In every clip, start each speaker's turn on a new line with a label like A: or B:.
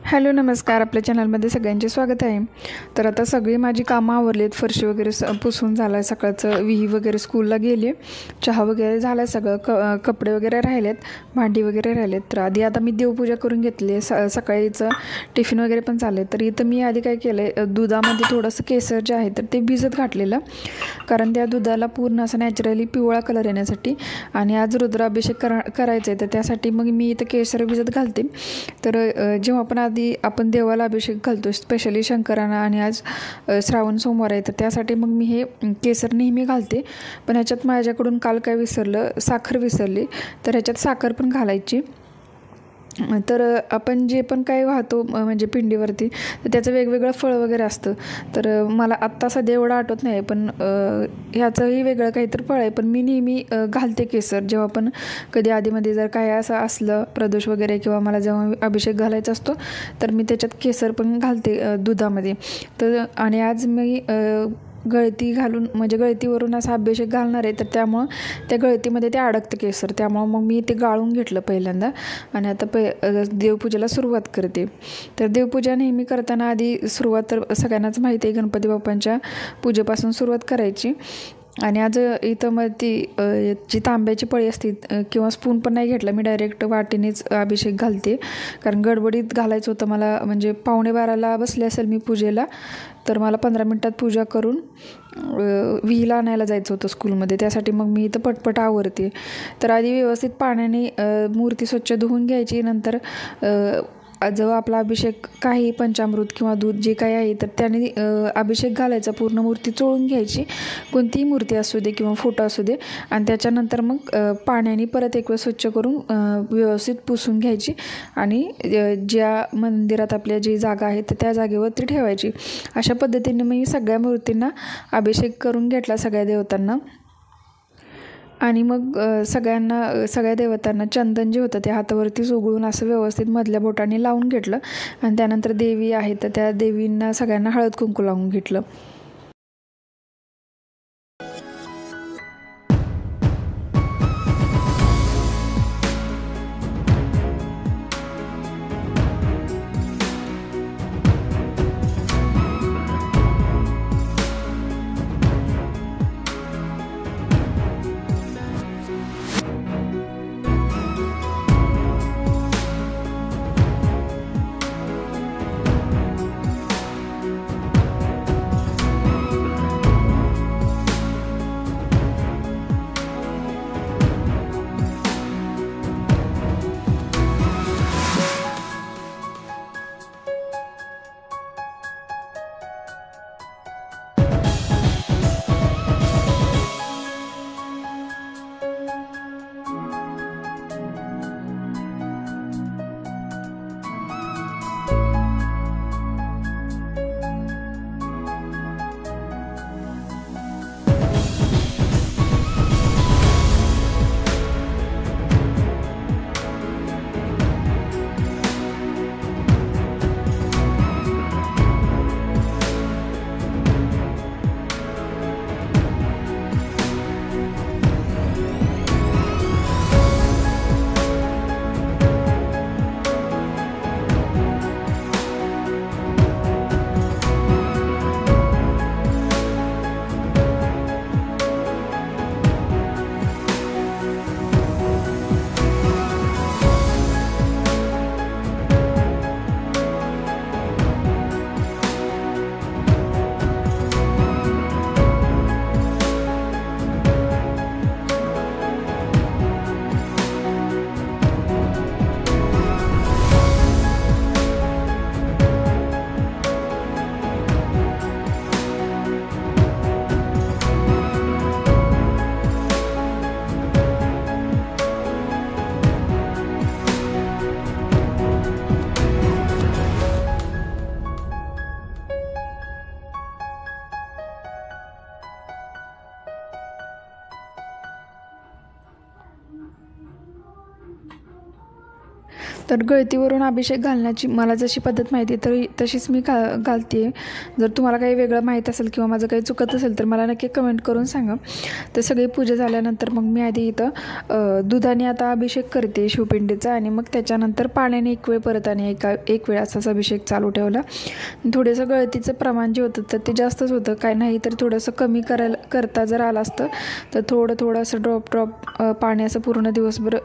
A: Hello नमस्कार, आपल्या चॅनलमध्ये सगळ्यांचे स्वागत आहे। तर आता सगळी माझी कामं आवरलीत, फरशी वगैरे पुसून झालं आहे, सकाळचं विही वगैरे स्कूलला गेले, चहा वगैरे झाला आहे, सगळं कपडे वगैरे राहिलेत, भांडी वगैरे राहिलेत। तर आधी आता मी देवपूजा करून घेतली आहे, सकाळीचं टिफिन वगैरे पण झाले। तर इथं मी आधी काय केलं आहे, दुधामध्ये थोडंसं केसर जे आहे तर ते भिजत घातलेलं, कारण त्या दुधाला पूर्ण असं नॅचरली पिवळा कलर येण्यासाठी। आणि आज रुद्राभिषेक करायचा आहे, तर त्यासाठी मग मी इथं केसर भिजत घालते। तर जेव्हा पण आधी आपण देवाला अभिषेक घालतो, स्पेशली शंकरांना, आणि आज श्रावण सोमवार आहे, तर त्यासाठी मग मी हे केसर नेहमी घालते। पण ह्याच्यात माझ्याकडून काल काय विसरलं, साखर विसरली, तर ह्याच्यात साखर पण घालायची। तर आपण जे पण काही वाहतो म्हणजे पिंडीवरती, तर त्याचं वेगवेगळं फळ वगैरे असतं। तर मला आत्ता सध्या एवढं आठवत नाही, पण ह्याचंही वेगळं काहीतरी फळ आहे, पण मी नेहमी घालते केसर। जेव्हा पण कधी आधीमध्ये जर काय असं असलं प्रदोष वगैरे, किंवा मला जेव्हा अभिषेक घालायचा असतो, तर मी त्याच्यात केसर पण घालते दुधामध्ये। तर आणि आज मी गळती घालून, म्हणजे गळतीवरून असा अभिषेक घालणार आहे, तर त्यामुळं त्या गळतीमध्ये ते अडकतं केसर, त्यामुळं मग मी ते गाळून घेतलं पहिल्यांदा। आणि आता देवपूजेला सुरुवात करते। तर देवपूजा नेहमी करताना आधी सुरुवात तर सगळ्यांनाच माहिती आहे, गणपती बाप्पांच्या पूजेपासून सुरुवात करायची। आणि आज इथं मग ती जी तांब्याची पळी असते, किंवा स्पून पण नाही घेतला मी, डायरेक्ट वाटीनेच अभिषेक घालते, कारण गडबडीत घालायचं होतं मला। म्हणजे 11:45ला बसले असेल मी पूजेला, तर मला 15 मिनटात पूजा करून विहीला आणायला जायचं होतं स्कूलमध्ये, त्यासाठी मग मी इथं पटपट आवरते। तर आधी व्यवस्थित पाण्याने मूर्ती स्वच्छ धुवून घ्यायची, नंतर जो आपला अभिषेक काही पंचामृत किंवा दूध जे काही आहे, तर त्याने अभिषेक घालायचा, पूर्ण मूर्ती चोळून घ्यायची, कोणतीही मूर्ती असू दे किंवा फोटो असू दे। आणि त्याच्यानंतर मग पाण्याने परत एक वेळ स्वच्छ करून व्यवस्थित पुसून घ्यायची, आणि ज्या मंदिरात आपल्या जी जागा आहे तर त्या जागेवरती ठेवायची। अशा पद्धतीने मी सगळ्या मूर्तींना अभिषेक करून घेतला, सगळ्या देवतांना। आणि मग सगळ्या देवतांना चंदन जे होतं ते हातावरती उघळून असं व्यवस्थित मधल्या बोटाने लावून घेतलं। आणि त्यानंतर देवी आहे, तर त्या देवींना सगळ्यांना हळद कुंकू लावून घेतलं। तर गळतीवरून अभिषेक घालण्याची मला जशी पद्धत माहिती आहे तशीच मी घालते आहे. जर तुम्हाला काही वेगळं माहीत असेल किंवा माझं काही चुकत असेल तर मला नक्की कमेंट करून सांगा. तर सगळी पूजा झाल्यानंतर मग मी आधी इथं दुधाने आता अभिषेक करते शिवपिंडीचा, आणि मग त्याच्यानंतर पाण्याने एक वेळ परत आणि एक वेळ असाच अभिषेक चालू ठेवला. थोडंसं गळतीचं प्रमाण जे होतं तर ते जास्तच होतं, काय नाही तर थोडंसं कमी करता जर आलं असतं तर थोडं असं ड्रॉप पाणी असं पूर्ण दिवसभर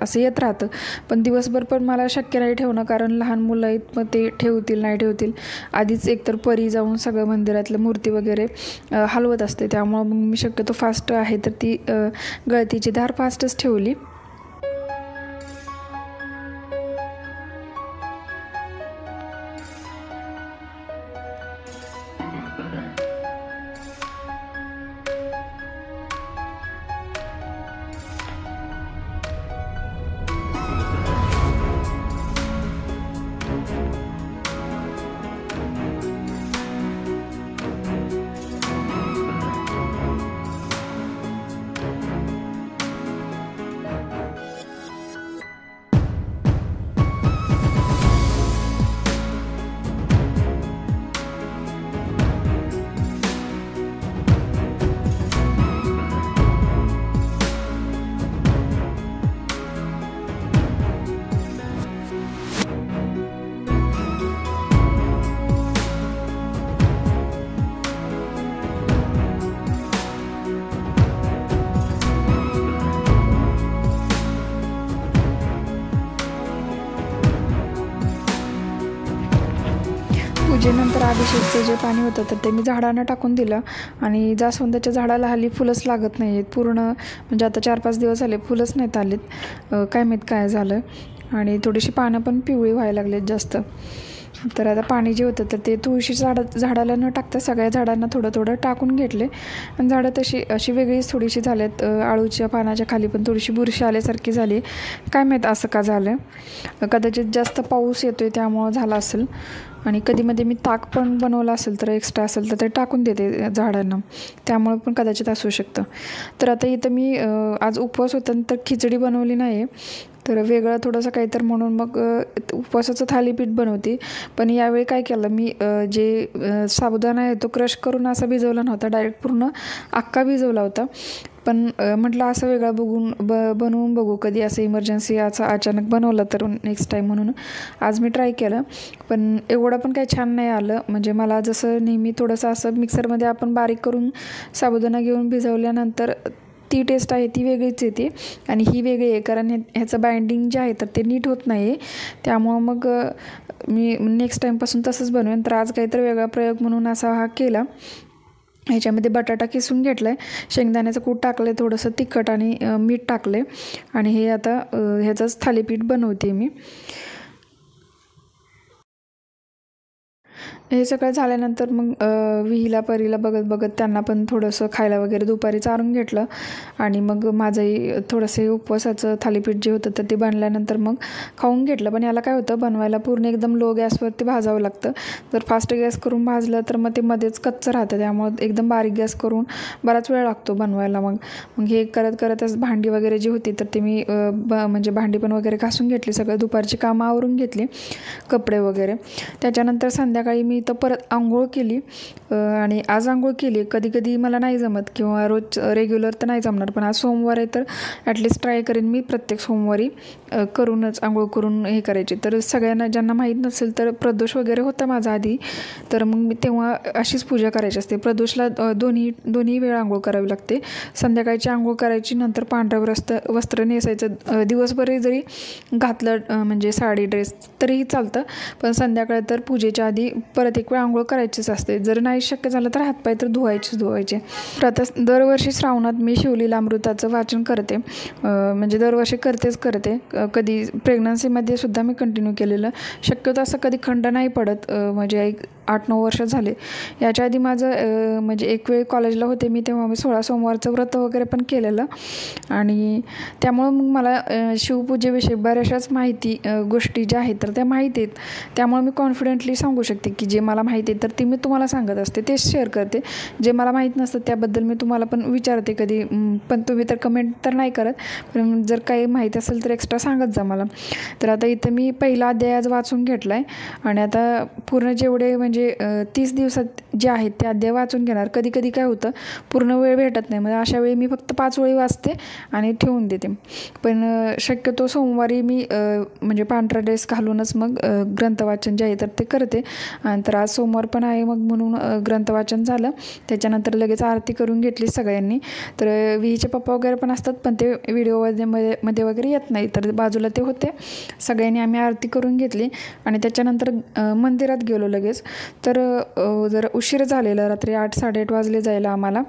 A: असं येत राहतं. पण दिवसभर पण मला शक्य नाही ठेवणं, कारण लहान मुलं आहेत, मग ते ठेवतील नाही ठेवतील. आधीच एकतर परी जाऊन सगळं मंदिरातलं मूर्ती वगैरे हलवत असते, त्यामुळं मग मी शक्यतो फास्ट आहे तर ती गळतीची धार फास्टच ठेवली. पूजेनंतर अभिषेकचं जे पाणी होतं तर ते मी झाडांना टाकून दिलं, आणि जास्वंदाच्या झाडाला हल्ली फुलंच लागत नाही आहेत पूर्ण, म्हणजे आता 4-5 दिवस झाले फुलंच नाहीत आलेत. काय माहीत काय झालं, आणि थोडीशी पानं पण पिवळी व्हायला लागलेत जास्त. तर आता पाणी जे होतं तर ते तुळशी झाडाला न टाकता सगळ्या झाडांना थोडं टाकून घेतले, आणि झाडं अशी वेगळीच थोडीशी झाल्यात. आळूच्या पानाच्या खाली पण थोडीशी बुरशी आल्यासारखी झाली, काय माहीत असं का झालं. कदाचित जास्त पाऊस येतोय त्यामुळं झालं असेल. आणि कधीमध्ये मी ताक पण बनवलं असेल तर एक्स्ट्रा असेल तर ते टाकून देते झाडांना, त्यामुळे पण कदाचित असू शकतं. तर आता इथं मी आज उपवास होता तर खिचडी बनवली नाही, तर वेगळं थोडंसं काहीतरी म्हणून मग उपवासाचं थालीपीठ बनवते. पण यावेळी काय केलं मी, जे साबुदाणा आहे तो क्रश करून असा भिजवला नव्हता, डायरेक्ट पूर्ण अख्खा भिजवला होता. पण म्हटलं असं वेगळं बनवून बघू, कधी असं इमर्जन्सी असं अचानक बनवलं तर नेक्स्ट टाईम, म्हणून आज मी ट्राय केलं. पण एवढं पण काही छान नाही आलं, म्हणजे मला जसं नेहमी थोडंसं असं मिक्सरमध्ये आपण बारीक करून साबुदाणा घेऊन भिजवल्यानंतर ती टेस्ट आहे ती वेगळीच येते, आणि ही वेगळी आहे कारण ह्याचं बाइंडिंग जे आहे तर ते नीट होत नाही आहे. त्यामुळं मग मी नेक्स्ट टाईमपासून तसंच बनवेन. तर आज काहीतरी वेगळा प्रयोग म्हणून असा हा केला. ह्याच्यामध्ये बटाटा किसून घेतला आहे, शेंगदाण्याचं कूट टाकलं आहे, थोडंसं तिखट आणि मीठ टाकलं आहे, आणि हे आता ह्याचंच थालीपीठ बनवते मी. हे सगळं झाल्यानंतर मग विहीला परीला बघत त्यांना पण थोडंसं खायला वगैरे दुपारी चारून घेतलं, आणि मग माझंही थोडंसं उपवासाचं थालीपीठ जे होतं तर ते बनल्यानंतर मग खाऊन घेतलं. पण याला काय होतं, बनवायला पूर्ण एकदम लो गॅसवरती भाजावं लागतं. जर फास्ट गॅस करून भाजलं तर मग ते मध्येच कच्चं राहतं, त्यामुळं एकदम बारीक गॅस करून बराच वेळ लागतो बनवायला. मग हे करतच भांडी वगैरे जी होती तर ते मी म्हणजे भांडी पण वगैरे घासून घेतली, सगळं दुपारची कामं आवरून घेतली, कपडे वगैरे. त्याच्यानंतर संध्याकाळी मी तर परत आंघोळ केली, आणि आज आंघोळ केली. कधी मला नाही जमत किंवा रोज रेग्युलर तर नाही जमणार, पण आज सोमवार आहे तर ॲटलिस्ट ट्राय करेन मी प्रत्येक सोमवारी करूनच आंघोळ करून हे करायची. तर सगळ्यांना ज्यांना माहीत नसेल तर प्रदोष वगैरे होता माझा आधी, तर मग मी तेव्हा अशीच पूजा करायची असते. प्रदोषला दोन्ही वेळ आंघोळ करावी लागते. संध्याकाळची आंघोळ करायची, नंतर पांढरं वस्त्र नेसायचं. दिवसभर जरी घातलं म्हणजे साडी ड्रेस तरीही चालतं, पण संध्याकाळी तर पूजेच्या आधी परत एक वेळ आंघोळ करायचीच असते. जर नाही शक्य झालं तर हातपाय तर धुवायचे. तर आता दरवर्षी श्रावणात मी शिवलीलामृताचं वाचन करते, म्हणजे दरवर्षी करते. कधी प्रेग्नन्सीमध्ये सुद्धा मी कंटिन्यू केलेलं. शक्यतो असं कधी खंड नाही पडत, म्हणजे 8-9 वर्ष झाले. याच्या आधी माझं म्हणजे एक वेळ कॉलेजला होते मी, तेव्हा मी 16 सोमवारचं व्रत वगैरे पण केलेलं. आणि त्यामुळं मग मला शिवपूजेविषयी बऱ्याचशाच माहिती गोष्टी ज्या आहेत तर त्या माहिती आहेत. त्यामुळे मी कॉन्फिडेंटली सांगू शकते की जे मला माहिती आहे तर ते मी तुम्हाला सांगत असते, तेच शेअर करते. जे मला माहीत नसतं त्याबद्दल मी तुम्हाला पण विचारते कधी, पण तुम्ही तर कमेंट तर नाही करत, पण जर काही माहिती असेल तर एक्स्ट्रा सांगत जा मला. तर आता इथं मी पहिला अध्याय आज वाचून घेतला आहे आणि आता पूर्ण जेवढे म्हणजे 30 दिवसात जे आहेत ते अध्याय वाचून घेणार. कधी कधी काय होतं पूर्ण वेळ भेटत नाही, म्हणजे अशा वेळी मी फक्त 5 वेळी वाचते आणि ठेवून देते. पण शक्यतो सोमवारी मी म्हणजे पांढरा ड्रेस घालूनच मग ग्रंथवाचन जे आहे तर ते करते. आणि तर आज सोमवार पण आहे मग म्हणून ग्रंथवाचन झालं. त्याच्यानंतर लगेच आरती करून घेतली सगळ्यांनी. तर विहीचे पप्पा वगैरे पण असतात, पण ते व्हिडिओमध्ये वगैरे येत नाही, तर बाजूला ते होते. सगळ्यांनी आम्ही आरती करून घेतली आणि त्याच्यानंतर मंदिरात गेलो लगेच. तर जर उशीर झालेला, रात्री 8-8:30 वाजले जायला आम्हाला.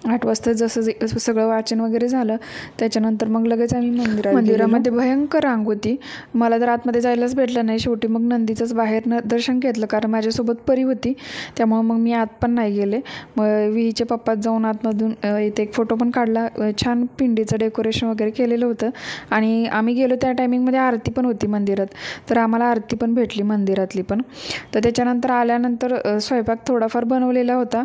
A: 8 वाजता जसं सगळं वाचन वगैरे झालं त्याच्यानंतर मग लगेच आम्ही मंदिरामध्ये भयंकर रांग होती. मला तर आतमध्ये जायलाच भेटलं नाही. शेवटी मग नंदीचंच बाहेर दर्शन घेतलं, कारण माझ्यासोबत परी होती, त्यामुळं मग मी आत पण नाही गेले. मग विहीचे पप्पात जाऊन आतमधून इथे एक फोटो पण काढला. छान पिंडीचं डेकोरेशन वगैरे केलेलं होतं आणि आम्ही गेलो त्या टायमिंगमध्ये आरती पण होती मंदिरात, तर आम्हाला आरती पण भेटली मंदिरातली पण. तर त्याच्यानंतर आल्यानंतर स्वयंपाक थोडाफार बनवलेला होता.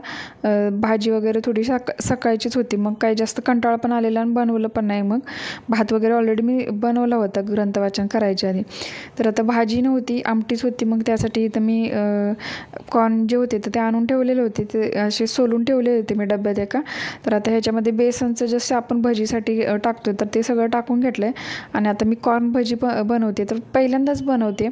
A: भाजी वगैरे थोडी सकाळचीच होती, मग काही जास्त कंटाळा पण आलेला आणि बनवलं पण नाही. मग भात वगैरे ऑलरेडी मी बनवला होता ग्रंथवाचन करायच्या आधी. तर आता भाजी नव्हती, आमटीच होती. मग त्यासाठी इथं मी कॉर्न जे होते तर ते आणून ठेवलेले होते, ते असे सोलून ठेवले होते मी डब्यात एका. तर आता ह्याच्यामध्ये बेसनचं जसं आपण भजीसाठी टाकतो तर ते सगळं टाकून घेतलं आहे आणि आता मी कॉर्न भजी बनवते. तर पहिल्यांदाच बनवते.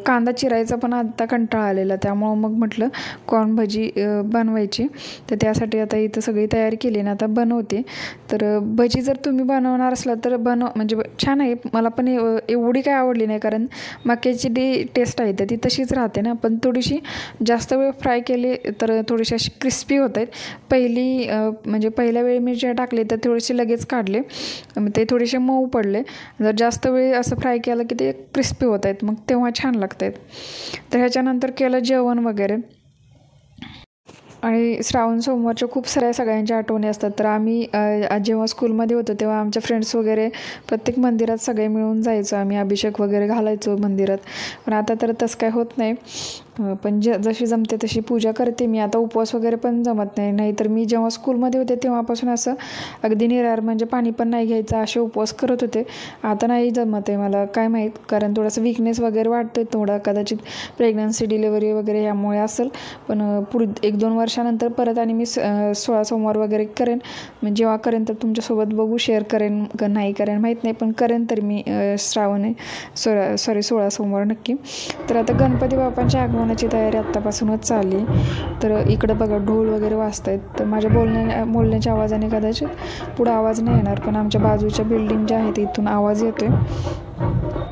A: कांदा चिरायचा पण आता कंटाळा आलेला, त्यामुळं मग म्हटलं कॉर्न भजी बनवायची. तर त्यासाठी आता इथं सगळी तयारी केली ना, आता बनवते. तर भजी जर तुम्ही बनवणार असला तर म्हणजे छान आहे. मला पण एवढी काय आवडली नाही, कारण मक्याची जी टेस्ट आहे तर ती तशीच राहते ना, पण थोडीशी जास्त वेळ फ्राय केली तर थोडीशी अशी क्रिस्पी होत आहेत. म्हणजे पहिल्या वेळी मी जे टाकले तर थोडेसे लगेच काढले, ते थोडेसे मऊ पडले. जर जास्त वेळ असं फ्राय केलं की ते क्रिस्पी होत आहेत, मग तेव्हा छान लागत आहेत. तर ह्याच्यानंतर केलं जेवण वगैरे. आणि श्रावण सोमवारच्या खूप साऱ्या सगळ्यांच्या आठवणी असतात. तर आम्ही जेव्हा स्कूलमध्ये होतो तेव्हा आमच्या फ्रेंड्स वगैरे प्रत्येक मंदिरात सगळे मिळून जायचो, आम्ही अभिषेक वगैरे घालायचो मंदिरात. पण आता तर तसं काय होत नाही, पण जशी जमते तशी पूजा करते मी. आता उपवास वगैरे पण जमत नाही. नाहीतर मी जेव्हा स्कूलमध्ये होते तेव्हापासून असं अगदी निराहार म्हणजे पाणी पण नाही घ्यायचं असे उपवास करत होते. आता नाही जमत आहे मला, काय माहीत, कारण थोडंसं विकनेस वगैरे वाटतं थोडा, कदाचित प्रेग्नन्सी डिलेवरी वगैरे यामुळे असेल. पण पुढे 1-2 वर्षानंतर परत आणि मी 16 सोमवार वगैरे करेन. म्हणजे जेव्हा करेन तर तुमच्यासोबत बघू, शेअर करेन का नाही करेन माहीत नाही, पण करेन तर मी श्रावण आहे 16 सोमवार नक्की. तर आता गणपती बाप्पांच्या आगमनाची तयारी आत्तापासूनच चालली. तर इकडं बघा ढोल वगैरे वाजत आहेत. तर माझ्या बोलण्याच्या आवाजाने कदाचित पुढं आवाज नाही येणार, पण आमच्या बाजूच्या बिल्डिंग ज्या आहेत इथून आवाज येतो आहे.